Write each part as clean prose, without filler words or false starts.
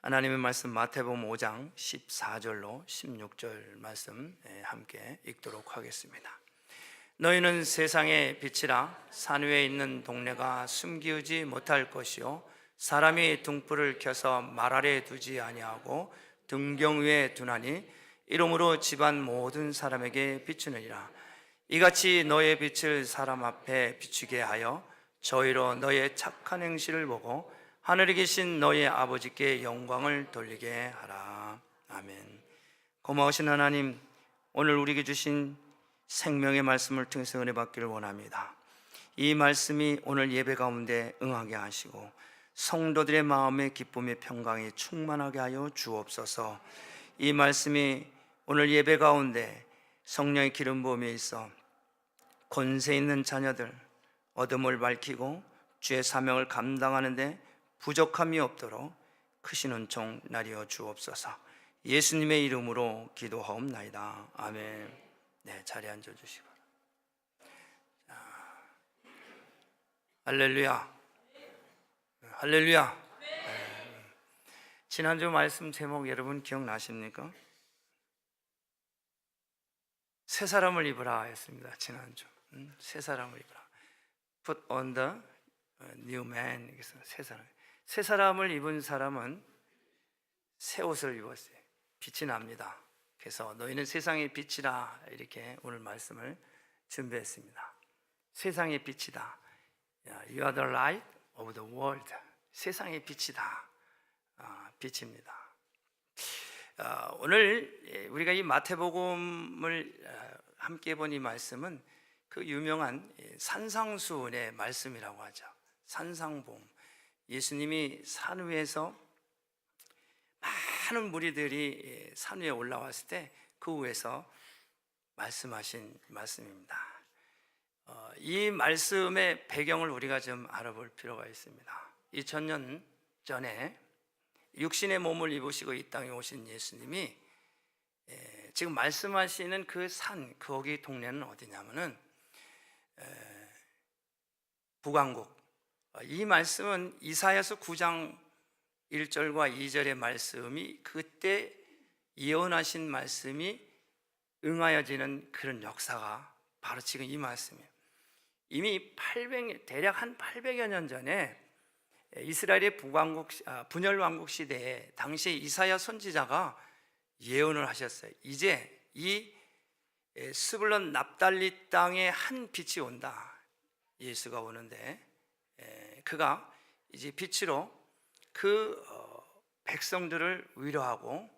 하나님의 말씀 마태복음 5장 14절로 16절 말씀 함께 읽도록 하겠습니다. 너희는 세상의 빛이라. 산 위에 있는 동네가 숨기우지 못할 것이요 사람이 등불을 켜서 말 아래 두지 아니하고 등경 위에 두나니 이러므로 집안 모든 사람에게 비추느니라. 이같이 너의 빛을 사람 앞에 비추게 하여 저희로 너의 착한 행실을 보고 하늘에 계신 너희 아버지께 영광을 돌리게 하라. 아멘. 고마우신 하나님, 오늘 우리에게 주신 생명의 말씀을 통해서 은혜 받기를 원합니다. 이 말씀이 오늘 예배 가운데 응하게 하시고 성도들의 마음의 기쁨의 평강이 충만하게 하여 주옵소서. 이 말씀이 오늘 예배 가운데 성령의 기름 부음에 있어 권세 있는 자녀들 어둠을 밝히고 주의 사명을 감당하는데 부족함이 없도록 크신 은총 나리어 주옵소서. 예수님의 이름으로 기도하옵나이다. 아멘. 네, 자리에 앉아주시고. 할렐루야. 할렐루야. 네. 지난주 말씀 제목 여러분 기억나십니까? 새 사람을 입으라 했습니다. 지난주 새 사람을 입으라. Put on the new man. 그래서 새 사람을 입은 사람은 새 옷을 입었어요. 빛이 납니다. 그래서 너희는 세상의 빛이라 이렇게 오늘 말씀을 준비했습니다. 세상의 빛이다. You are the light of the world. 세상의 빛이다. 빛입니다. 오늘 우리가 이 마태복음을 함께 본 이 말씀은 그 유명한 산상수훈의 말씀이라고 하죠. 산상봉. 예수님이 산 위에서 많은 무리들이 산 위에 올라왔을 때 그 위에서 말씀하신 말씀입니다. 이 말씀의 배경을 우리가 좀 알아볼 필요가 있습니다. 2000년 전에 육신의 몸을 입으시고 이 땅에 오신 예수님이 지금 말씀하시는 그 산, 거기 동네는 어디냐면은 북왕국. 이 말씀은 이사야서 9장 1절과 2절의 말씀이 그때 예언하신 말씀이 응하여지는 그런 역사가 바로 지금 이 말씀이에요. 이미 대략 한 800여 년 전에 이스라엘의 분열 왕국 시대에 당시 이사야 선지자가 예언을 하셨어요. 이제 이 스불론 납달리 땅에 한 빛이 온다. 예수가 오는데 그가 이제 빛으로 그 백성들을 위로하고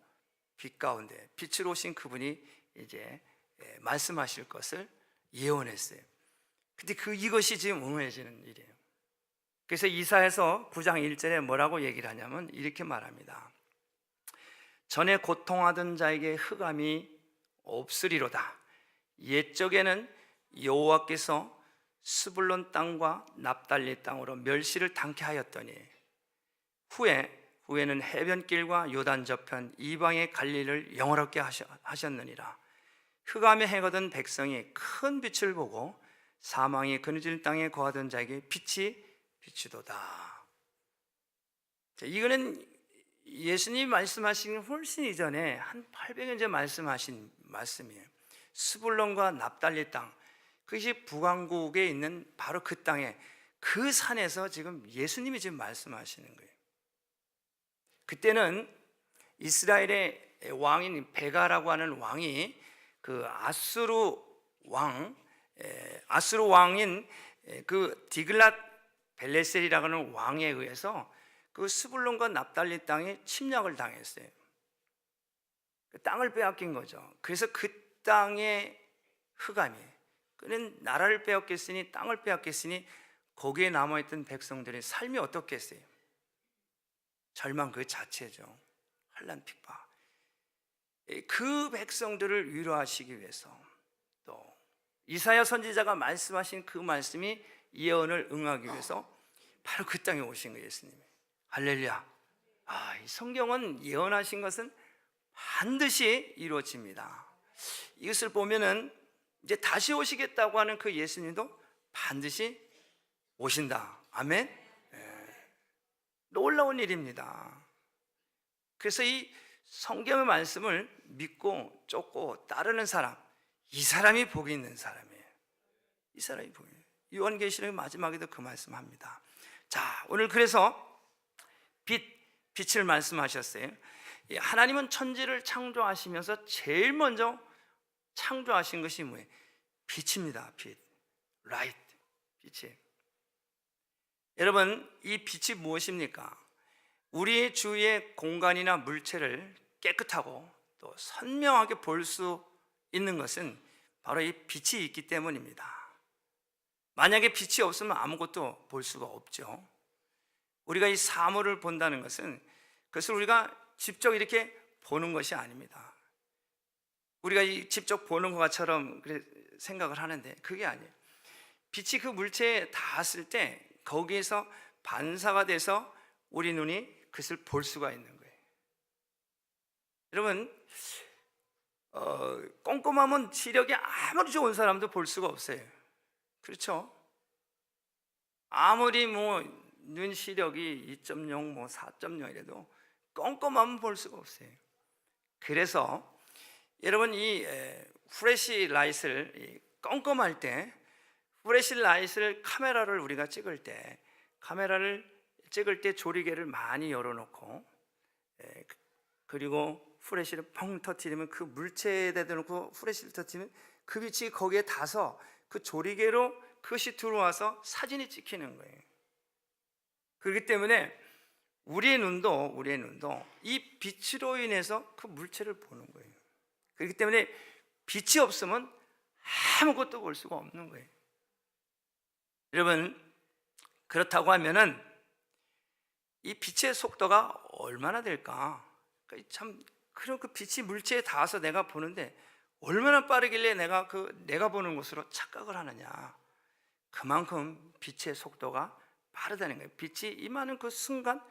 빛 가운데 빛으로 오신 그분이 이제 말씀하실 것을 예언했어요. 근데 이것이 지금 응해지는 일이에요. 그래서 이사야서 9장 1절에 뭐라고 얘기를 하냐면 이렇게 말합니다. 전에 고통하던 자에게 흑암이 없으리로다. 옛적에는 여호와께서 스불론 땅과 납달리 땅으로 멸시를 당케 하였더니 후에는 해변길과 요단 저편 이방의 갈릴리를 영화롭게 하셨느니라. 흑암에 행하던 백성이 큰 빛을 보고 사망이 그늘진 땅에 거하던 자에게 빛이 비추도다. 이거는 예수님이 말씀하신 훨씬 이전에 한 800년 전 말씀하신 말씀이에요. 스불론과 납달리 땅, 그것이 북왕국에 있는 바로 그 땅에 그 산에서 지금 예수님이 지금 말씀하시는 거예요. 그때는 이스라엘의 왕인 베가라고 하는 왕이 그 아수르 왕인 그 디글랏 벨레셀이라고 하는 왕에 의해서 그 스불론과 납달리 땅에 침략을 당했어요. 그 땅을 빼앗긴 거죠. 그래서 그 땅의 흑암이, 그는 나라를 빼앗겼으니 땅을 빼앗겼으니 거기에 남아있던 백성들의 삶이 어떻겠어요? 절망 그 자체죠. 환난 핍박. 그 백성들을 위로하시기 위해서 또 이사야 선지자가 말씀하신 그 말씀이 예언을 응하기 위해서 바로 그 땅에 오신 거예요. 예수님이. 할렐루야. 이 성경은 예언하신 것은 반드시 이루어집니다. 이것을 보면은 이제 다시 오시겠다고 하는 그 예수님도 반드시 오신다. 아멘. 놀라운 일입니다. 그래서 이 성경의 말씀을 믿고 쫓고 따르는 사람, 이 사람이 복이 있는 사람이에요. 이 사람이 복이 있는. 요한계시록 마지막에도 그 말씀합니다. 자, 오늘 그래서 빛을 말씀하셨어요. 하나님은 천지를 창조하시면서 제일 먼저 창조하신 것이 뭐예요? 빛입니다. 빛, 라이트, 빛이. 여러분, 이 빛이 무엇입니까? 우리 주위의 공간이나 물체를 깨끗하고 또 선명하게 볼 수 있는 것은 바로 이 빛이 있기 때문입니다. 만약에 빛이 없으면 아무것도 볼 수가 없죠. 우리가 이 사물을 본다는 것은 그것을 우리가 직접 이렇게 보는 것이 아닙니다. 우리가 직접 보는 것처럼 생각을 하는데 그게 아니에요. 빛이 그 물체에 닿았을 때 거기에서 반사가 돼서 우리 눈이 그것을 볼 수가 있는 거예요. 여러분, 꼼꼼하면 시력이 아무리 좋은 사람도 볼 수가 없어요. 그렇죠? 아무리 눈 시력이 2.0, 4.0 이래도 꼼꼼하면 볼 수가 없어요. 그래서 여러분, 이 플래시 라이트를 꼼꼼할 때, 플래시 라이트를 카메라를 우리가 찍을 때, 조리개를 많이 열어놓고, 그리고 플래시를 펑 터뜨리면 그 물체에 대다 놓고 플래시를 터뜨리면 그 빛이 거기에 닿아서 그 조리개로 그것이 들어와서 사진이 찍히는 거예요. 그렇기 때문에 우리의 눈도 이 빛으로 인해서 그 물체를 보는 거예요. 그렇기 때문에 빛이 없으면 아무것도 볼 수가 없는 거예요. 여러분, 그렇다고 하면은 이 빛의 속도가 얼마나 될까? 참, 그럼 그 빛이 물체에 닿아서 내가 보는데 얼마나 빠르길래 내가 보는 것으로 착각을 하느냐? 그만큼 빛의 속도가 빠르다는 거예요. 빛이 임하는 그 순간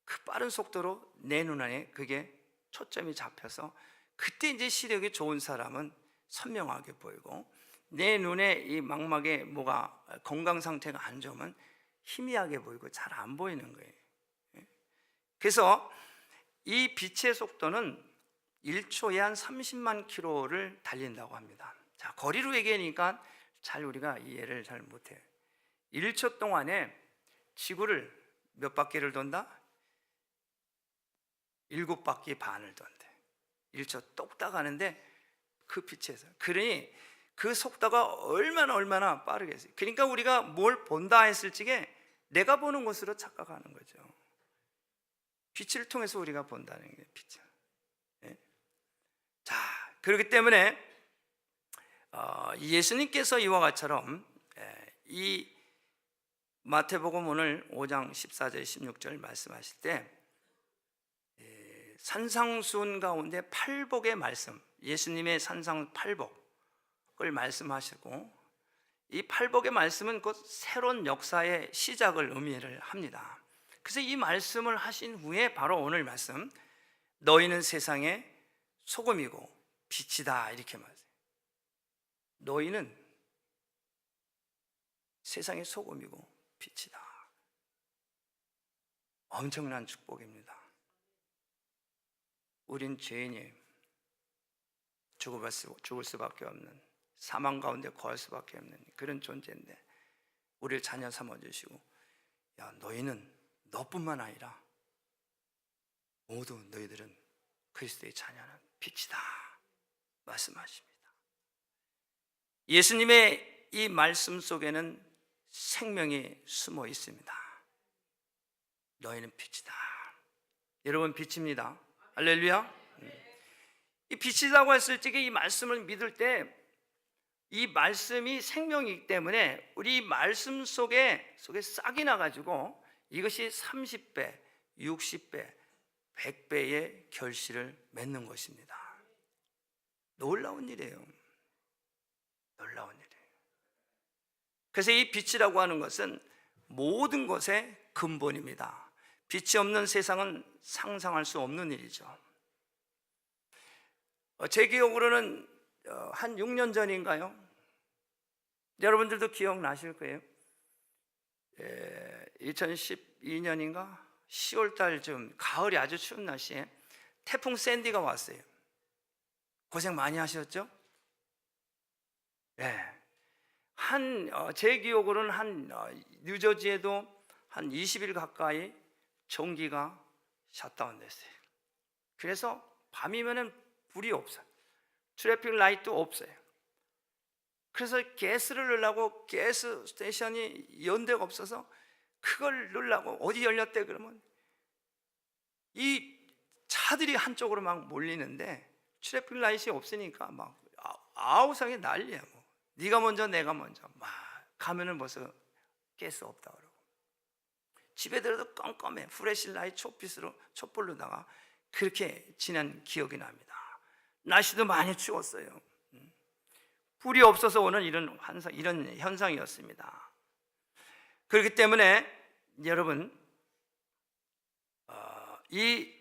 그 빠른 속도로 내 눈 안에 그게 초점이 잡혀서 그때 이제 시력이 좋은 사람은 선명하게 보이고 내 눈에 이 망막에 뭐가 건강 상태가 안 좋으면 희미하게 보이고 잘 안 보이는 거예요. 그래서 이 빛의 속도는 1초에 한 30만 킬로를 달린다고 합니다. 자, 거리로 얘기하니까 잘 우리가 이해를 잘 못해요. 1초 동안에 지구를 몇 바퀴를 돈다? 7바퀴 반을 돈대. 1초 똑딱 하는데 그 빛에서. 그러니 그 속도가 얼마나 빠르겠어요. 그러니까 우리가 뭘 본다 했을 적에 내가 보는 것으로 착각하는 거죠. 빛을 통해서 우리가 본다는 게 빛이야. 예? 자, 그렇기 때문에 예수님께서 이와 같이처럼 이 마태복음 오늘 5장 14절 16절 말씀하실 때 산상수훈 가운데 팔복의 말씀, 예수님의 산상 팔복을 말씀하시고 이 팔복의 말씀은 곧 새로운 역사의 시작을 의미를 합니다. 그래서 이 말씀을 하신 후에 바로 오늘 말씀, 너희는 세상의 소금이고 빛이다, 이렇게 말해요. 너희는 세상의 소금이고 빛이다. 엄청난 축복입니다. 우린 죄인이에요. 죽을 수밖에 없는, 사망 가운데 거할 수밖에 없는 그런 존재인데 우리를 자녀 삼아주시고, 야, 너뿐만 아니라 모두 너희들은 그리스도의 자녀는 빛이다 말씀하십니다. 예수님의 이 말씀 속에는 생명이 숨어 있습니다. 너희는 빛이다. 여러분, 빛입니다. 할렐루야. 이 빛이라고 했을 적에 이 말씀을 믿을 때 이 말씀이 생명이기 때문에 우리 말씀 속에 싹이 나가지고 이것이 30배, 60배, 100배의 결실을 맺는 것입니다. 놀라운 일이에요. 놀라운 일이에요. 그래서 이 빛이라고 하는 것은 모든 것의 근본입니다. 빛이 없는 세상은 상상할 수 없는 일이죠. 제 기억으로는 한 6년 전인가요? 여러분들도 기억나실 거예요. 2012년인가? 10월달 좀 가을이 아주 추운 날씨에 태풍 샌디가 왔어요. 고생 많이 하셨죠? 네. 제 기억으로는 뉴저지에도 한 20일 가까이 전기가 셧다운 됐어요. 그래서 밤이면은 불이 없어요. 트래픽 라이트도 없어요. 그래서 가스를 넣으려고 가스 스테이션이 연대가 없어서 그걸 넣으려고 어디 열렸대 그러면 이 차들이 한쪽으로 막 몰리는데 트래픽 라이트가 없으니까 막 아우성이 난리야. 뭐. 네가 먼저 내가 먼저 막 가면은 벌써 가스 없다 그러고 집에 들어도 껌껌해. 플래시라이트 촛불로다가 그렇게 지난 기억이 납니다. 날씨도 많이 추웠어요. 불이 없어서 오는 이런 현상이었습니다. 그렇기 때문에 여러분 이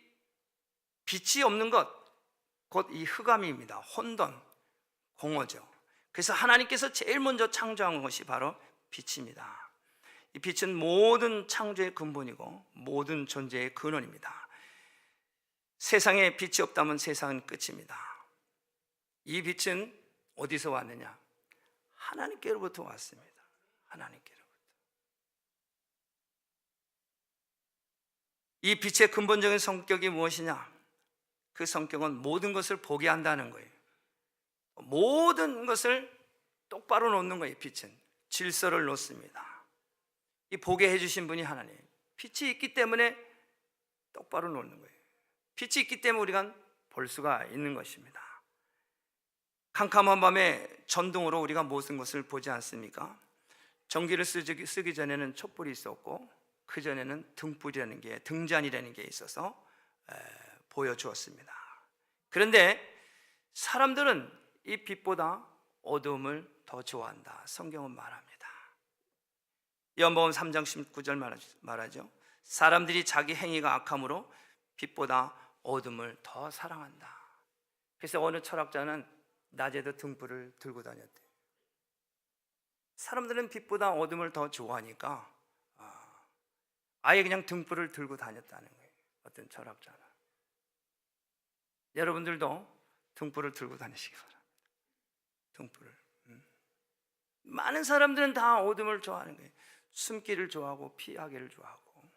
빛이 없는 것 곧 이 흑암입니다. 혼돈, 공허죠. 그래서 하나님께서 제일 먼저 창조한 것이 바로 빛입니다. 이 빛은 모든 창조의 근본이고 모든 존재의 근원입니다. 세상에 빛이 없다면 세상은 끝입니다. 이 빛은 어디서 왔느냐? 하나님께로부터 왔습니다. 하나님께로부터. 이 빛의 근본적인 성격이 무엇이냐? 그 성격은 모든 것을 보게 한다는 거예요. 모든 것을 똑바로 놓는 거예요. 빛은 질서를 놓습니다. 이 보게 해주신 분이 하나님. 빛이 있기 때문에 똑바로 놓는 거예요. 빛이 있기 때문에 우리가 볼 수가 있는 것입니다. 캄캄한 밤에 전등으로 우리가 모든 것을 보지 않습니까? 전기를 쓰기 전에는 촛불이 있었고 그 전에는 등잔이라는 게 있어서 보여주었습니다. 그런데 사람들은 이 빛보다 어두움을 더 좋아한다. 성경은 말합니다. 요한복음 3장 19절 말하죠. 사람들이 자기 행위가 악함으로 빛보다 어둠을 더 사랑한다. 그래서 어느 철학자는 낮에도 등불을 들고 다녔대. 사람들은 빛보다 어둠을 더 좋아하니까 아예 그냥 등불을 들고 다녔다는 거예요. 어떤 철학자는. 여러분들도 등불을 들고 다니시기 바랍니다. 등불을. 많은 사람들은 다 어둠을 좋아하는 거예요. 숨기를 좋아하고 피하기를 좋아하고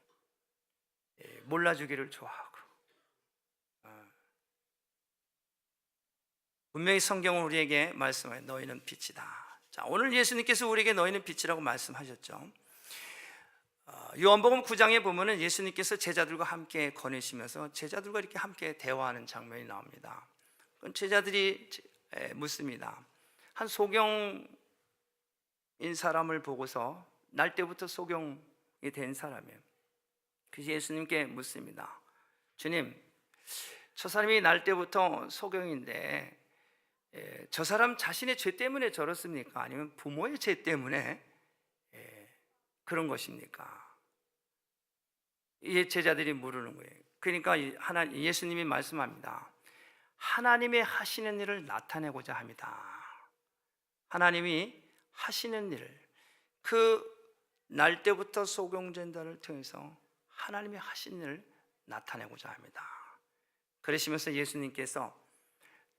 몰라주기를 좋아하고. 분명히 성경은 우리에게 말씀해요. 너희는 빛이다. 자, 오늘 예수님께서 우리에게 너희는 빛이라고 말씀하셨죠. 요한복음 9장에 보면은 예수님께서 제자들과 함께 거니시면서 제자들과 이렇게 함께 대화하는 장면이 나옵니다. 제자들이 묻습니다. 한 소경인 사람을 보고서 날 때부터 소경이 된 사람이에요. 그래서 예수님께 묻습니다. 주님, 저 사람이 날 때부터 소경인데 저 사람 자신의 죄 때문에 저렇습니까? 아니면 부모의 죄 때문에 그런 것입니까? 이 제자들이 물으는 거예요. 그러니까 예수님이 말씀합니다. 하나님의 하시는 일을 나타내고자 합니다. 하나님이 하시는 일을 그 날 때부터 소경전자를 통해서 하나님이 하신 일을 나타내고자 합니다. 그러시면서 예수님께서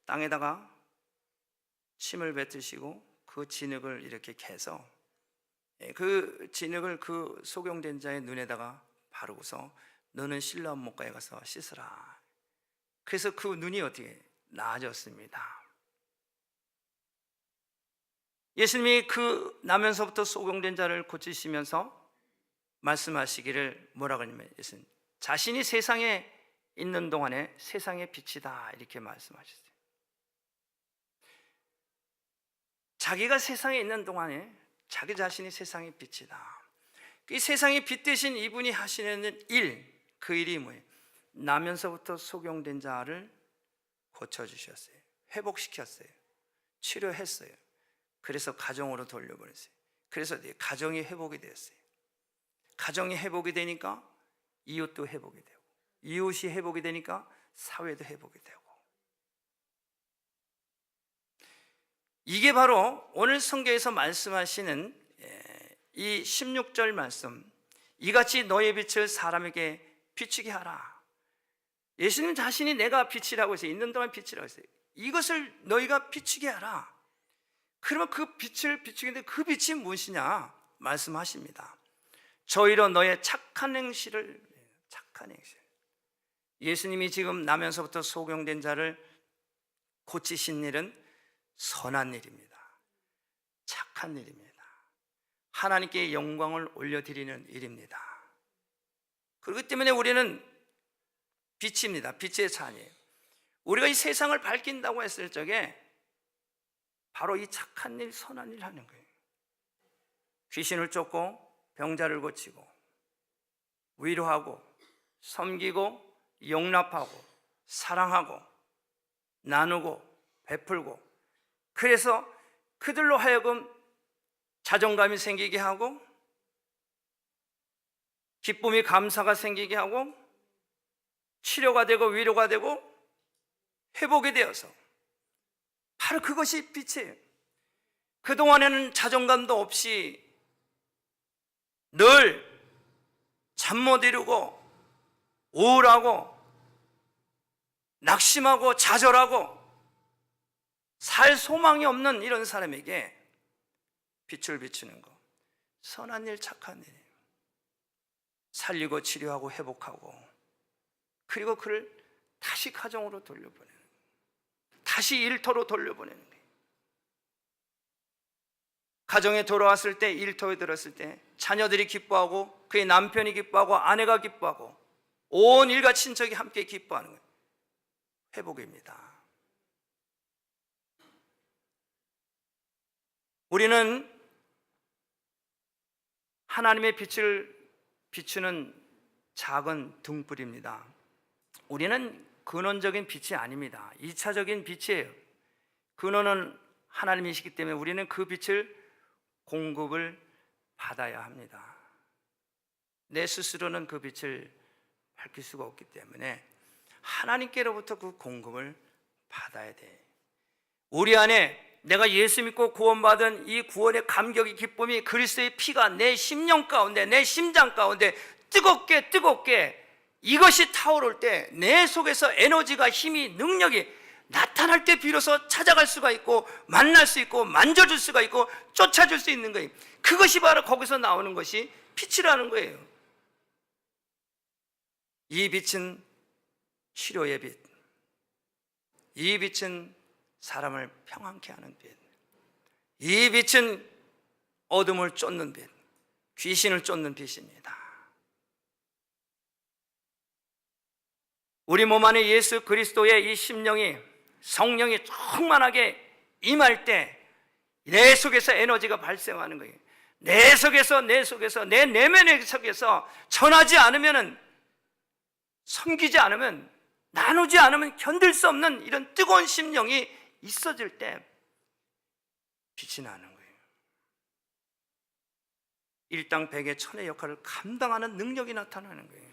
땅에다가 침을 뱉으시고 그 진흙을 이렇게 캐서 그 진흙을 그 소경된 자의 눈에다가 바르고서 너는 실로암 못가에 가서 씻으라. 그래서 그 눈이 어떻게 나아졌습니다. 예수님이 그 나면서부터 소경된 자를 고치시면서 말씀하시기를 뭐라 그러냐면 예수님 자신이 세상에 있는 동안에 세상의 빛이다 이렇게 말씀하셨어요. 자기가 세상에 있는 동안에 자기 자신이 세상의 빛이다. 이 세상의 빛 대신 이분이 하시는 일, 그 일이 뭐예요? 나면서부터 소경된 자를 고쳐주셨어요. 회복시켰어요. 치료했어요. 그래서 가정으로 돌려보냈어요. 그래서 가정이 회복이 되었어요. 가정이 회복이 되니까 이웃도 회복이 되고 이웃이 회복이 되니까 사회도 회복이 되고 이게 바로 오늘 성경에서 말씀하시는 이 16절 말씀 이같이 너의 빛을 사람에게 비추게 하라. 예수님 자신이 내가 빛이라고 해서 있는 동안 빛이라고 했어요. 이것을 너희가 비추게 하라. 그러면 그 빛을 비추겠는데 그 빛이 무엇이냐 말씀하십니다. 저희로 너의 착한 행실. 예수님이 지금 나면서부터 소경된 자를 고치신 일은 선한 일입니다. 착한 일입니다. 하나님께 영광을 올려드리는 일입니다. 그렇기 때문에 우리는 빛입니다. 빛의 자녀예요. 우리가 이 세상을 밝힌다고 했을 적에 바로 이 착한 일, 선한 일 하는 거예요. 귀신을 쫓고 병자를 고치고 위로하고 섬기고 용납하고 사랑하고 나누고 베풀고, 그래서 그들로 하여금 자존감이 생기게 하고 기쁨이 감사가 생기게 하고 치료가 되고 위로가 되고 회복이 되어서 바로 그것이 빛이에요. 그동안에는 자존감도 없이 늘 잠 못 이루고 우울하고 낙심하고 좌절하고 살 소망이 없는 이런 사람에게 빛을 비추는 것, 선한 일, 착한 일이에요. 살리고 치료하고 회복하고, 그리고 그를 다시 가정으로 돌려보내는 거예요. 다시 일터로 돌려보내는 거예요. 가정에 돌아왔을 때, 일터에 들었을 때 자녀들이 기뻐하고 그의 남편이 기뻐하고 아내가 기뻐하고 온 일가 친척이 함께 기뻐하는 거예요. 회복입니다. 우리는 하나님의 빛을 비추는 작은 등불입니다. 우리는 근원적인 빛이 아닙니다. 2차적인 빛이에요. 근원은 하나님이시기 때문에 우리는 그 빛을 공급을 받아야 합니다. 내 스스로는 그 빛을 밝힐 수가 없기 때문에 하나님께로부터 그 공급을 받아야 돼. 우리 안에 내가 예수 믿고 구원받은 이 구원의 감격이, 기쁨이, 그리스도의 피가 내 심령 가운데, 내 심장 가운데 뜨겁게 이것이 타오를 때 내 속에서 에너지가, 힘이, 능력이 나타날 때 비로소 찾아갈 수가 있고 만날 수 있고 만져줄 수가 있고 쫓아줄 수 있는 거예요. 그것이 바로 거기서 나오는 것이 빛이라는 거예요. 이 빛은 치료의 빛, 이 빛은 사람을 평안케 하는 빛, 이 빛은 어둠을 쫓는 빛, 귀신을 쫓는 빛입니다. 우리 몸 안에 예수 그리스도의 이 심령이, 성령이 충만하게 임할 때 내 속에서 에너지가 발생하는 거예요. 내 속에서 내 내면의 속에서 전하지 않으면, 섬기지 않으면, 나누지 않으면 견딜 수 없는 이런 뜨거운 심령이 있어질 때 빛이 나는 거예요. 일당백의 천의 역할을 감당하는 능력이 나타나는 거예요.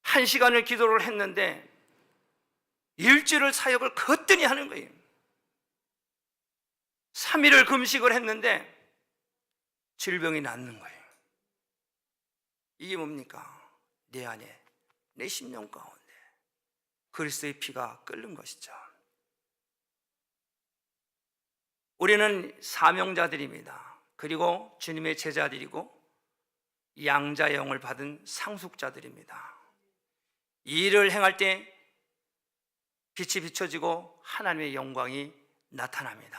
1시간을 기도를 했는데 일주일 사역을 거뜬히 하는 거예요. 3일을 금식을 했는데 질병이 낫는 거예요. 이게 뭡니까? 내 안에, 내 심령 가운데 그리스도의 피가 끓는 것이죠. 우리는 사명자들입니다. 그리고 주님의 제자들이고 양자의 영을 받은 상속자들입니다. 이 일을 행할 때 빛이 비춰지고 하나님의 영광이 나타납니다.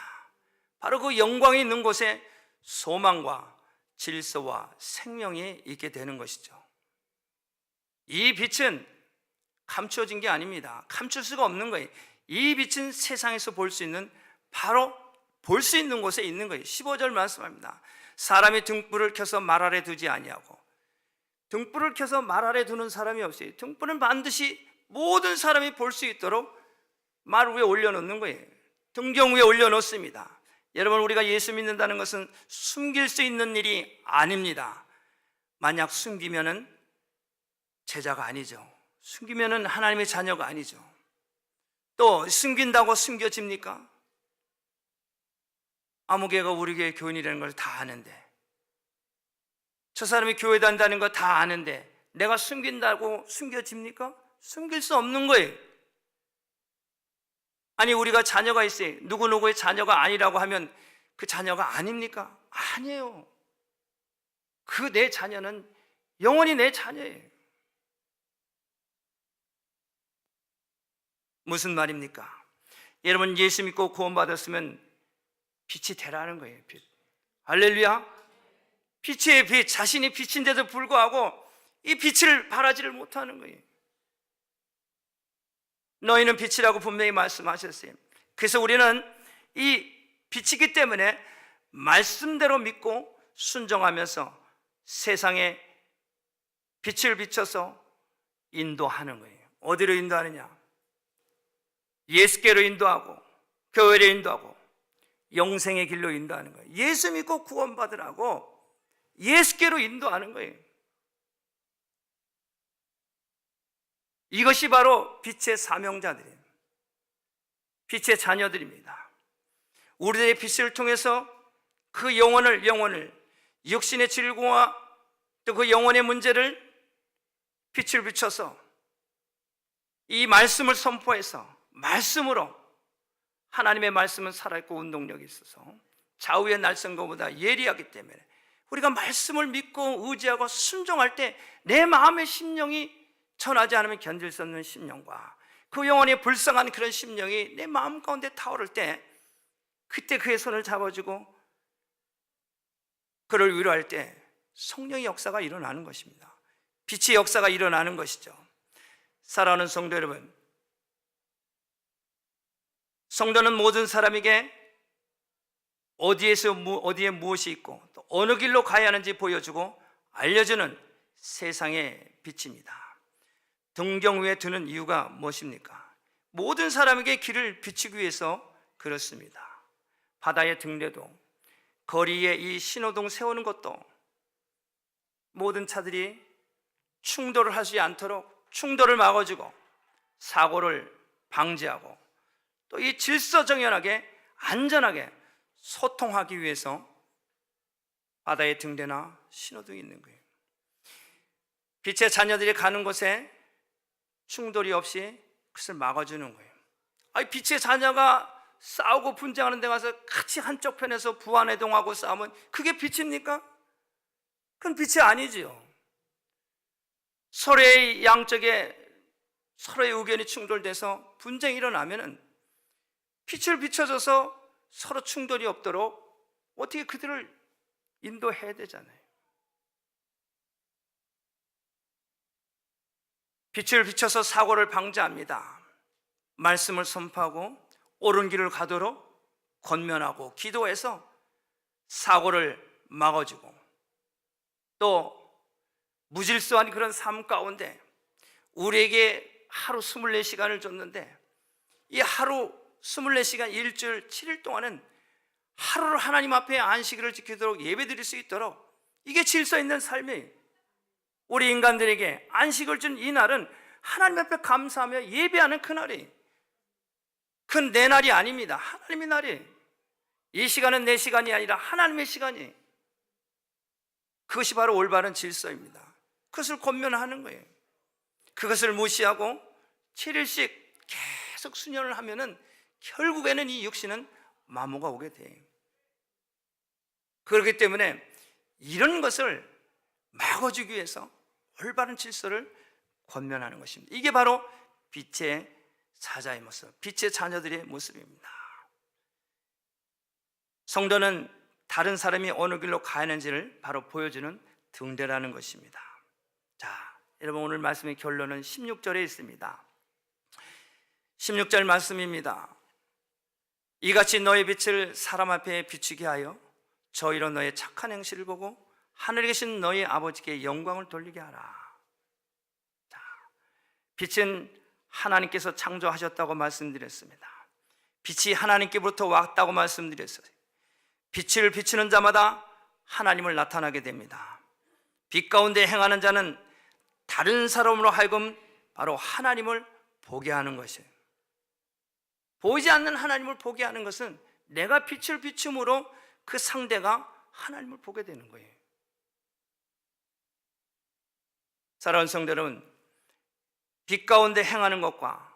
바로 그 영광이 있는 곳에 소망과 질서와 생명이 있게 되는 것이죠. 이 빛은 감추어진 게 아닙니다. 감출 수가 없는 거예요. 이 빛은 세상에서 볼 수 있는, 바로 볼 수 있는 곳에 있는 거예요. 15절 말씀합니다. 사람이 등불을 켜서 말 아래 두지 아니하고, 등불을 켜서 말 아래 두는 사람이 없어요. 등불은 반드시 모든 사람이 볼 수 있도록 말 위에 올려놓는 거예요. 등경 위에 올려놓습니다. 여러분, 우리가 예수 믿는다는 것은 숨길 수 있는 일이 아닙니다. 만약 숨기면은 제자가 아니죠. 숨기면은 하나님의 자녀가 아니죠. 또 숨긴다고 숨겨집니까? 아무 개가 우리 교회 교인이라는 걸 다 아는데 저 사람이 교회 다닌다는 거 다 아는데 내가 숨긴다고 숨겨집니까? 숨길 수 없는 거예요. 아니, 우리가 자녀가 있어요. 누구누구의 자녀가 아니라고 하면 그 자녀가 아닙니까? 아니에요. 그 내 자녀는 영원히 내 자녀예요. 무슨 말입니까? 여러분, 예수 믿고 구원받았으면 빛이 되라는 거예요. 빛. 할렐루야. 빛의 빛, 자신이 빛인데도 불구하고 이 빛을 발하지를 못하는 거예요. 너희는 빛이라고 분명히 말씀하셨어요. 그래서 우리는 이 빛이기 때문에 말씀대로 믿고 순종하면서 세상에 빛을 비춰서 인도하는 거예요. 어디로 인도하느냐? 예수께로 인도하고, 교회로 인도하고, 영생의 길로 인도하는 거예요. 예수 믿고 구원받으라고 예수께로 인도하는 거예요. 이것이 바로 빛의 사명자들이에요. 빛의 자녀들입니다. 우리들의 빛을 통해서 그 영혼을 육신의 질고와 또 그 영혼의 문제를 빛을 비춰서 이 말씀을 선포해서 말씀으로, 하나님의 말씀은 살아있고 운동력이 있어서 좌우의 날선거보다 예리하기 때문에 우리가 말씀을 믿고 의지하고 순종할 때 내 마음의 심령이 전하지 않으면 견딜 수 없는 심령과 그 영혼의 불쌍한 그런 심령이 내 마음 가운데 타오를 때, 그때 그의 손을 잡아주고 그를 위로할 때 성령의 역사가 일어나는 것입니다. 빛의 역사가 일어나는 것이죠. 사랑하는 성도 여러분, 성도는 모든 사람에게 어디에 무엇이 있고 또 어느 길로 가야 하는지 보여주고 알려주는 세상의 빛입니다. 등경 위에 두는 이유가 무엇입니까? 모든 사람에게 길을 비추기 위해서 그렇습니다. 바다의 등대도, 거리에 이 신호등 세우는 것도 모든 차들이 충돌을 하지 않도록 충돌을 막아주고 사고를 방지하고 또 이 질서정연하게 안전하게 소통하기 위해서 바다의 등대나 신호등이 있는 거예요. 빛의 자녀들이 가는 곳에 충돌이 없이 그것을 막아주는 거예요. 아니, 빛의 자녀가 싸우고 분쟁하는 데 가서 같이 한쪽 편에서 부안해동하고 싸우면 그게 빛입니까? 그건 빛이 아니지요. 서로의 양쪽에 서로의 의견이 충돌돼서 분쟁이 일어나면은 빛을 비춰줘서 서로 충돌이 없도록 어떻게 그들을 인도해야 되잖아요. 빛을 비춰서 사고를 방지합니다. 말씀을 선포하고 옳은 길을 가도록 권면하고 기도해서 사고를 막아주고, 또 무질서한 그런 삶 가운데 우리에게 하루 24시간을 줬는데 이 하루 24시간 일주일 7일 동안은 하루를 하나님 앞에 안식일을 지키도록 예배드릴 수 있도록, 이게 질서 있는 삶이에요. 우리 인간들에게 안식을 준 이 날은 하나님 앞에 감사하며 예배하는 그날이에요. 그건 내 날이 아닙니다. 하나님의 날이에요. 이 시간은 내 시간이 아니라 하나님의 시간이에요. 그것이 바로 올바른 질서입니다. 그것을 권면하는 거예요. 그것을 무시하고 7일씩 계속 수년을 하면은 결국에는 이 육신은 마모가 오게 돼요. 그렇기 때문에 이런 것을 막아주기 위해서 올바른 질서를 권면하는 것입니다. 이게 바로 빛의 사자의 모습, 빛의 자녀들의 모습입니다. 성도는 다른 사람이 어느 길로 가야 하는지를 바로 보여주는 등대라는 것입니다. 자, 여러분, 오늘 말씀의 결론은 16절에 있습니다. 16절 말씀입니다. 이같이 너의 빛을 사람 앞에 비추게 하여 저희로 너의 착한 행실을 보고 하늘에 계신 너희 아버지께 영광을 돌리게 하라. 자, 빛은 하나님께서 창조하셨다고 말씀드렸습니다. 빛이 하나님께부터 왔다고 말씀드렸어요. 빛을 비추는 자마다 하나님을 나타나게 됩니다. 빛 가운데 행하는 자는 다른 사람으로 하여금 바로 하나님을 보게 하는 것이에요. 보이지 않는 하나님을 보게 하는 것은 내가 빛을 비춤으로 그 상대가 하나님을 보게 되는 거예요. 사랑하는 성도 여러분, 빛 가운데 행하는 것과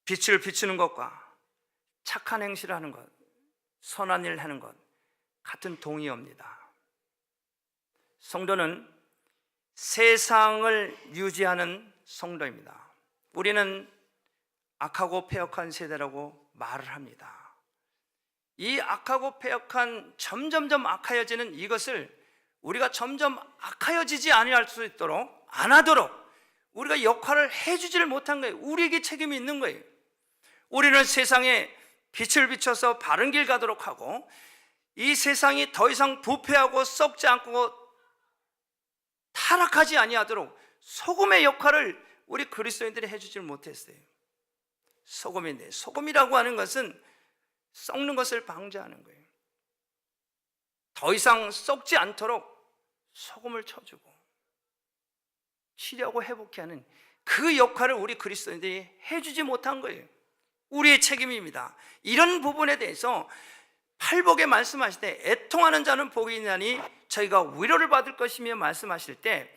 빛을 비추는 것과 착한 행실을 하는 것, 선한 일을 하는 것 같은 동의어입니다. 성도는 세상을 유지하는 성도입니다. 우리는 악하고 패역한 세대라고 말을 합니다. 이 악하고 패역한 점점점 악하여지는 이것을 우리가 점점 악하여지지 아니할 수 있도록 안 하도록 우리가 역할을 해주지를 못한 거예요. 우리에게 책임이 있는 거예요. 우리는 세상에 빛을 비춰서 바른 길 가도록 하고 이 세상이 더 이상 부패하고 썩지 않고 타락하지 아니하도록 소금의 역할을 우리 그리스도인들이 해주지를 못했어요. 소금인데, 소금이라고 하는 것은 썩는 것을 방지하는 거예요. 더 이상 썩지 않도록 소금을 쳐주고 치료하고 회복케 하는 그 역할을 우리 그리스도인들이 해주지 못한 거예요. 우리의 책임입니다. 이런 부분에 대해서 팔복에 말씀하실 때 애통하는 자는 복이 있나니 저희가 위로를 받을 것이며 말씀하실 때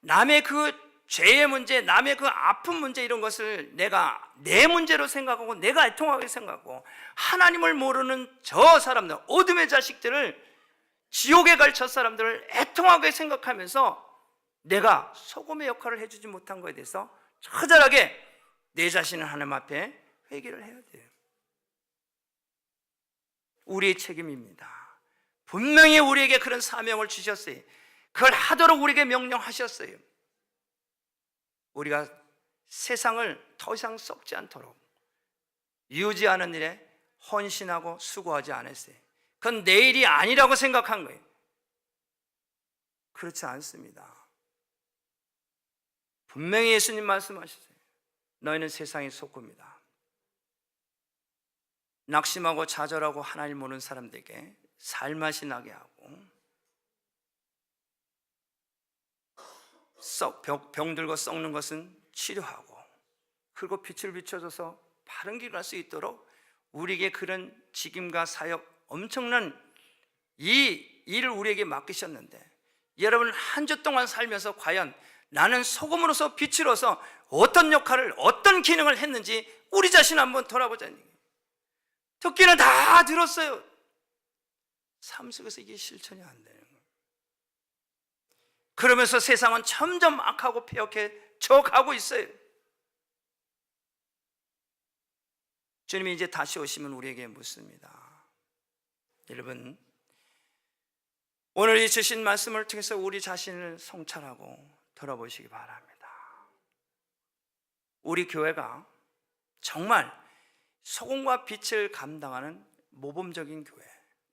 남의 그 죄의 문제, 남의 그 아픈 문제 이런 것을 내가 내 문제로 생각하고 내가 애통하게 생각하고 하나님을 모르는 저 사람들, 어둠의 자식들을 지옥에 갈 저 사람들을 애통하게 생각하면서 내가 소금의 역할을 해주지 못한 것에 대해서 처절하게 내 자신을 하나님 앞에 회개를 해야 돼요. 우리의 책임입니다. 분명히 우리에게 그런 사명을 주셨어요. 그걸 하도록 우리에게 명령하셨어요. 우리가 세상을 더 이상 썩지 않도록 유지하는 일에 헌신하고 수고하지 않았어요. 그건 내일이 아니라고 생각한 거예요. 그렇지 않습니다. 분명히 예수님 말씀하셨어요. 너희는 세상의 소금이다. 낙심하고 좌절하고 하나님 모르는 사람들에게 살맛이 나게 하고 병들고 썩는 것은 치료하고 그리고 빛을 비춰줘서 바른 길 갈 수 있도록 우리에게 그런 직임과 사역, 엄청난 이 일을 우리에게 맡기셨는데 여러분 한 주 동안 살면서 과연 나는 소금으로서 빛으로서 어떤 역할을, 어떤 기능을 했는지 우리 자신 한번 돌아보자는 얘기예요. 듣기는 다 들었어요. 삶 속에서 이게 실천이 안 되는 거예요. 그러면서 세상은 점점 악하고 패역해져 가고 있어요. 주님이 이제 다시 오시면 우리에게 묻습니다. 여러분, 오늘 이 주신 말씀을 통해서 우리 자신을 성찰하고 돌아보시기 바랍니다. 우리 교회가 정말 소금과 빛을 감당하는 모범적인 교회,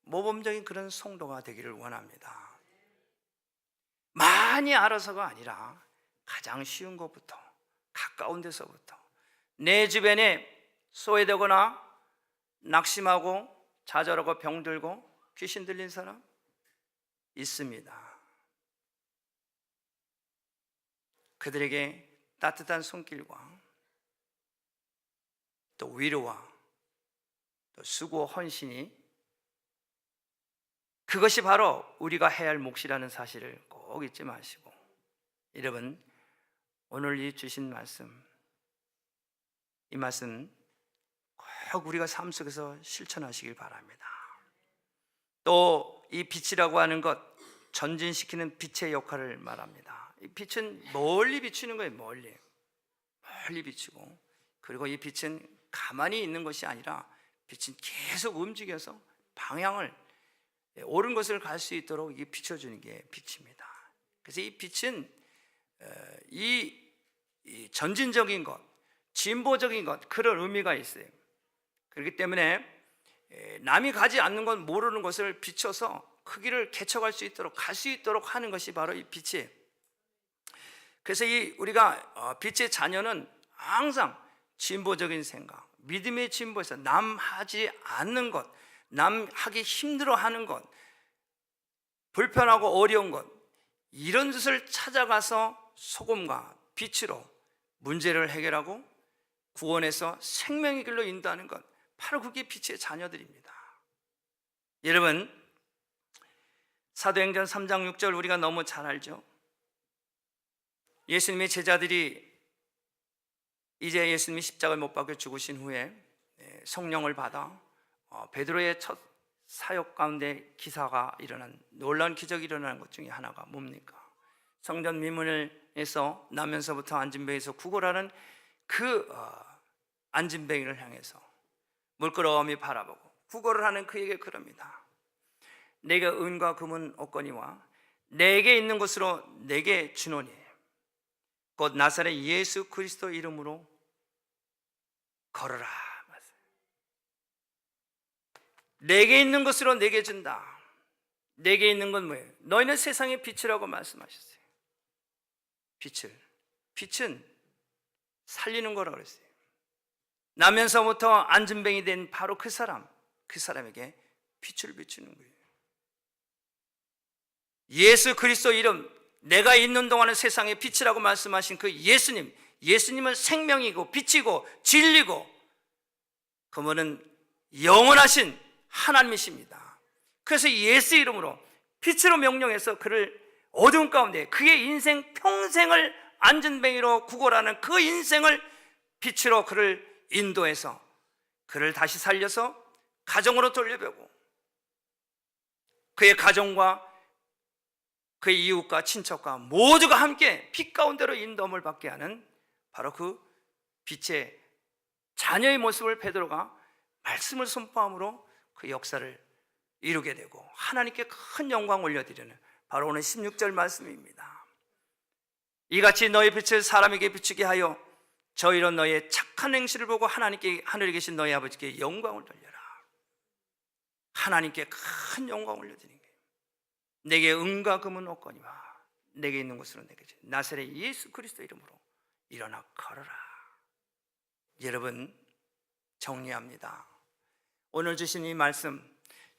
모범적인 그런 성도가 되기를 원합니다. 많이 알아서가 아니라 가장 쉬운 것부터, 가까운 데서부터 내 주변에 소외되거나 낙심하고 좌절하고 병들고 귀신 들린 사람 있습니다. 그들에게 따뜻한 손길과 또 위로와 또 수고 헌신이 그것이 바로 우리가 해야 할 몫이라는 사실을 꼭 잊지 마시고 여러분 오늘 이 주신 말씀 이 말씀 꼭 우리가 삶 속에서 실천하시길 바랍니다. 또 이 빛이라고 하는 것 전진시키는 빛의 역할을 말합니다. 이 빛은 멀리 비추는 거예요. 멀리 비추고 그리고 이 빛은 가만히 있는 것이 아니라 빛은 계속 움직여서 방향을 옳은 것을 갈 수 있도록 이게 비춰주는 게 빛입니다. 그래서 이 빛은 이 전진적인 것, 진보적인 것 그런 의미가 있어요. 그렇기 때문에 남이 가지 않는 건 모르는 것을 비춰서 그 길을 개척할 수 있도록 갈 수 있도록 하는 것이 바로 이 빛이에요. 그래서 우리가 빛의 자녀는 항상 진보적인 생각, 믿음의 진보에서 남 하지 않는 것, 남 하기 힘들어하는 것, 불편하고 어려운 것 이런 것을 찾아가서 소금과 빛으로 문제를 해결하고 구원해서 생명의 길로 인도하는 것 바로 그게 빛의 자녀들입니다. 여러분 사도행전 3장 6절 우리가 너무 잘 알죠. 예수님의 제자들이 이제 예수님이 십자가에 못 박혀 죽으신 후에 성령을 받아 베드로의 첫 사역 가운데 기사가 일어난, 놀라운 기적이 일어나는 것 중에 하나가 뭡니까? 성전 미문에서 나면서부터 안진뱅이에서 구걸하는 그 안진뱅이를 향해서 물끄러미 바라보고 구걸을 하는 그에게 그럽니다. 내게 은과 금은 없거니와 내게 있는 것으로 내게 주노니 곧 나사렛 예수 그리스도 이름으로 걸어라. 내게 있는 것으로 내게 준다. 내게 있는 건 뭐예요? 너희는 세상의 빛이라고 말씀하셨어요. 빛은 살리는 거라고 그랬어요. 나면서부터 안진뱅이 된 바로 그 사람에게 빛을 비추는 거예요. 예수 그리스도 이름, 내가 있는 동안은 세상의 빛이라고 말씀하신 그 예수님은 생명이고 빛이고 진리고 그분은 영원하신 하나님이십니다. 그래서 예수 이름으로 빛으로 명령해서 그를 어두운 가운데 그의 인생 평생을 안진뱅이로 구걸하는 그 인생을 빛으로 그를 인도해서 그를 다시 살려서 가정으로 돌려보고 그의 가정과 그의 이웃과 친척과 모두가 함께 빛 가운데로 인도함을 받게 하는 바로 그 빛의 자녀의 모습을 베드로가 말씀을 선포함으로 그 역사를 이루게 되고 하나님께 큰 영광 올려드리는 바로 오늘 16절 말씀입니다. 이같이 너의 빛을 사람에게 비추게 하여 저희로 너의 착한 행실을 보고 하늘에 계신 너희 아버지께 영광을 돌려라. 하나님께 큰 영광을 올려드리는 거예요. 내게 은과 금은 없거니와 내게 있는 것으로 내게 주 나사렛 예수 그리스도 이름으로 일어나 걸어라. 여러분, 정리합니다. 오늘 주신 이 말씀,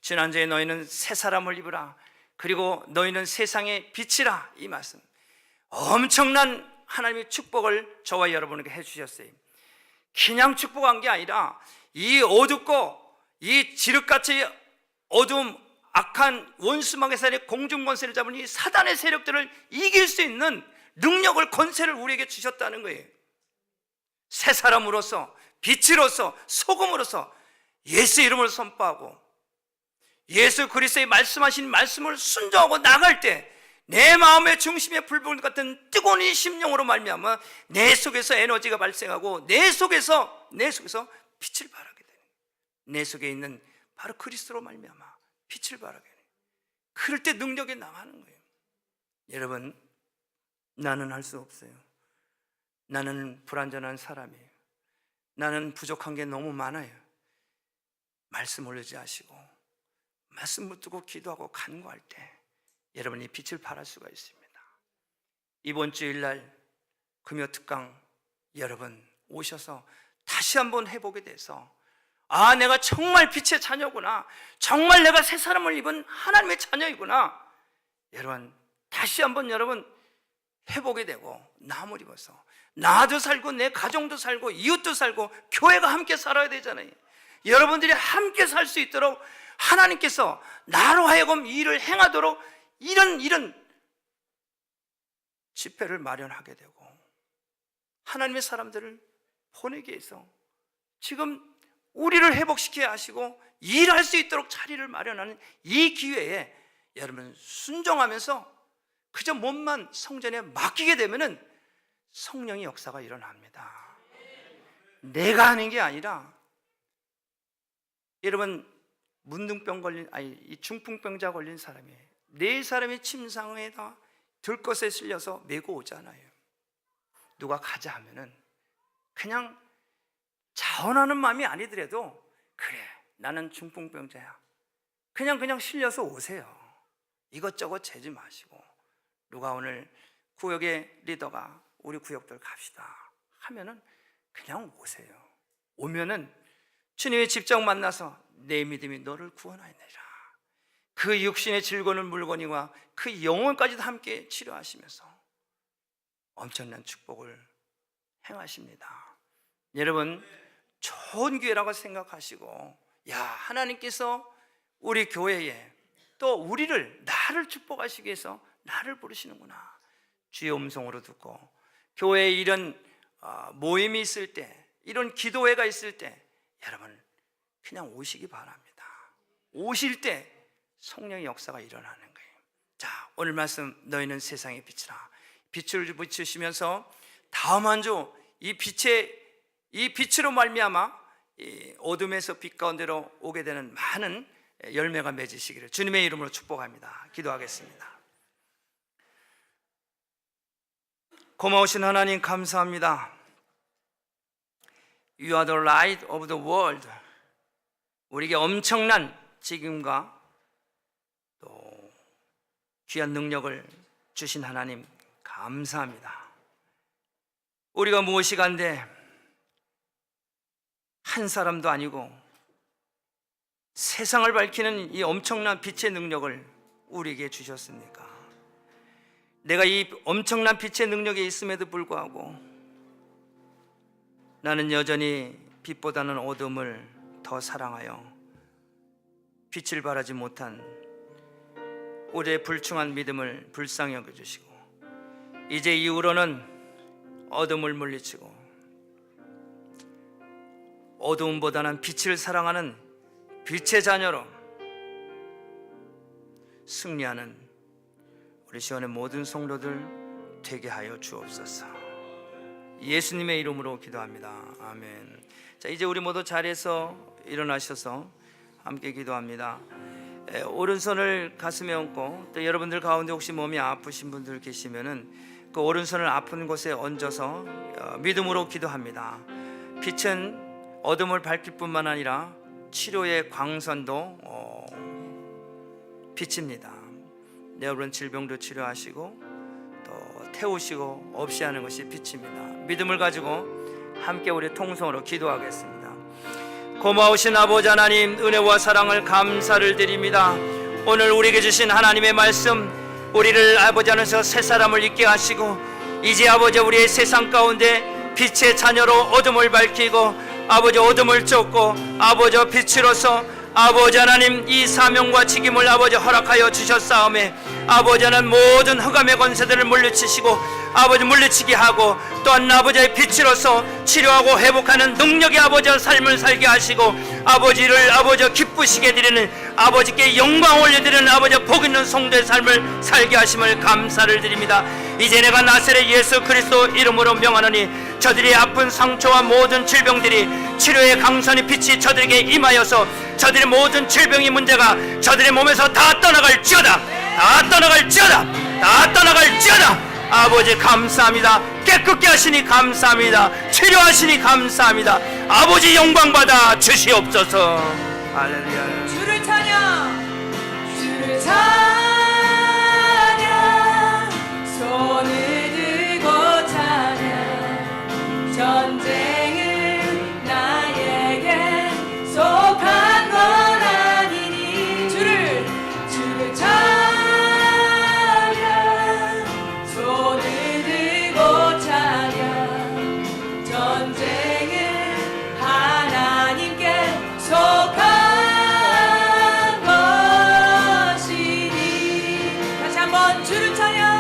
지난주에 너희는 새 사람을 입으라, 그리고 너희는 세상의 빛이라, 이 말씀 엄청난 하나님의 축복을 저와 여러분에게 해주셨어요. 그냥 축복한 게 아니라 이 어둡고 이 지륵같이 어두움, 악한 원수막의 살의 공중권세를 잡은 이 사단의 세력들을 이길 수 있는 능력을, 권세를 우리에게 주셨다는 거예요. 새 사람으로서, 빛으로서, 소금으로서 예수 이름을 선포하고 예수 그리스도의 말씀하신 말씀을 순종하고 나갈 때 내 마음의 중심에 불불 같은 뜨거운 이 심령으로 말미암아 내 속에서 에너지가 발생하고 내 속에서 빛을 발하게 되는, 내 속에 있는 바로 그리스도로 말미암아 빛을 발하게 되는, 그럴 때 능력이 나가는 거예요. 여러분, 나는 할 수 없어요. 나는 불완전한 사람이에요. 나는 부족한 게 너무 많아요. 말씀을 의지하시고 말씀 붙들고 기도하고 간구할 때 여러분이 빛을 발할 수가 있습니다. 이번 주일날 금요 특강 여러분 오셔서 다시 한번 해보게 돼서 내가 정말 빛의 자녀구나, 정말 내가 새 사람을 입은 하나님의 자녀이구나, 여러분 다시 한번 여러분 해보게 되고 나무를 입어서 나도 살고 내 가정도 살고 이웃도 살고 교회가 함께 살아야 되잖아요. 여러분들이 함께 살 수 있도록 하나님께서 나로 하여금 이 일을 행하도록 이런 집회를 마련하게 되고 하나님의 사람들을 보내게 해서 지금 우리를 회복시켜야 하시고 일할 수 있도록 자리를 마련하는 이 기회에 여러분 순종하면서 그저 몸만 성전에 맡기게 되면은 성령의 역사가 일어납니다. 내가 하는 게 아니라, 여러분 문둥병 걸린, 이 중풍병자 걸린 사람이 네 사람이 침상에다 들것에 실려서 메고 오잖아요. 누가 가자 하면은 그냥 자원하는 마음이 아니더라도 그래 나는 중풍병자야, 그냥 실려서 오세요. 이것저것 재지 마시고 누가 오늘 구역의 리더가 우리 구역들 갑시다 하면은 그냥 오세요. 오면은 주님의 직접 만나서 내 믿음이 너를 구원하였느니라, 그 육신의 질거는 물건이와 그 영혼까지도 함께 치료하시면서 엄청난 축복을 행하십니다. 여러분 좋은 기회라고 생각하시고, 하나님께서 우리 교회에 또 나를 축복하시기 위해서 나를 부르시는구나. 주의 음성으로 듣고 교회에 이런 모임이 있을 때, 이런 기도회가 있을 때 여러분 그냥 오시기 바랍니다. 오실 때 성령의 역사가 일어나는 거예요. 자, 오늘 말씀 너희는 세상의 빛이라. 빛을 비추시면서 다음 한 주 이 빛으로 말미암아 이 어둠에서 빛 가운데로 오게 되는 많은 열매가 맺으시기를 주님의 이름으로 축복합니다. 기도하겠습니다. 고마우신 하나님 감사합니다. You are the light of the world. 우리에게 엄청난 지금과 또 귀한 능력을 주신 하나님 감사합니다. 우리가 무엇이 간데 한 사람도 아니고 세상을 밝히는 이 엄청난 빛의 능력을 우리에게 주셨습니까? 내가 이 엄청난 빛의 능력에 있음에도 불구하고 나는 여전히 빛보다는 어둠을 더 사랑하여 빛을 발하지 못한 우리의 불충한 믿음을 불쌍히 여겨주시고 이제 이후로는 어둠을 물리치고 어두움보다는 빛을 사랑하는 빛의 자녀로 승리하는 우리 시온의 모든 성도들 되게 하여 주옵소서. 예수님의 이름으로 기도합니다. 아멘. 자, 이제 우리 모두 자리에서 일어나셔서 함께 기도합니다. 오른손을 가슴에 얹고 또 여러분들 가운데 혹시 몸이 아프신 분들 계시면은 그 오른손을 아픈 곳에 얹어서 믿음으로 기도합니다. 빛은 어둠을 밝힐 뿐만 아니라 치료의 광선도 빛입니다. 여러분 질병도 치료하시고 또 태우시고 없이 하는 것이 빛입니다. 믿음을 가지고 함께 우리 통성으로 기도하겠습니다. 고마우신 아버지 하나님, 은혜와 사랑을 감사를 드립니다. 오늘 우리에게 주신 하나님의 말씀, 우리를 아버지 안에서 새 사람을 있게 하시고 이제 아버지 우리의 세상 가운데 빛의 자녀로 어둠을 밝히고 아버지 어둠을 쫓고 아버지 빛으로서 아버지 하나님 이 사명과 책임을 아버지 허락하여 주셨사오매 아버지 하나님 모든 흑암의 권세들을 물리치시고 아버지 물리치게 하고 또한 아버지의 빛으로서 치료하고 회복하는 능력의 아버지의 삶을 살게 하시고 아버지를 아버지 기쁘시게 드리는 아버지께 영광 올려드리는 아버지 복 있는 성도의 삶을 살게 하심을 감사를 드립니다. 이제 내가 나사렛 예수 그리스도 이름으로 명하노니 저들이 아픈 상처와 모든 질병들이 치료의 강선의 빛이 저들에게 임하여서 저들의 모든 질병의 문제가 저들의 몸에서 다 떠나갈지어다. 다 떠나갈지어다. 다 떠나갈지어다. 아버지 감사합니다. 깨끗게 하시니 감사합니다. 치료하시니 감사합니다. 아버지 영광받아 주시옵소서. 할렐루야. 주를 찬양, 주를 찬양, 손을 들고 찬양. 전쟁은 나에게 속한 건 아니니 주를 찬양, 손을 들고 찬양. 전쟁은 하나님께 속한 것이니. 다시 한번 주를 찬양.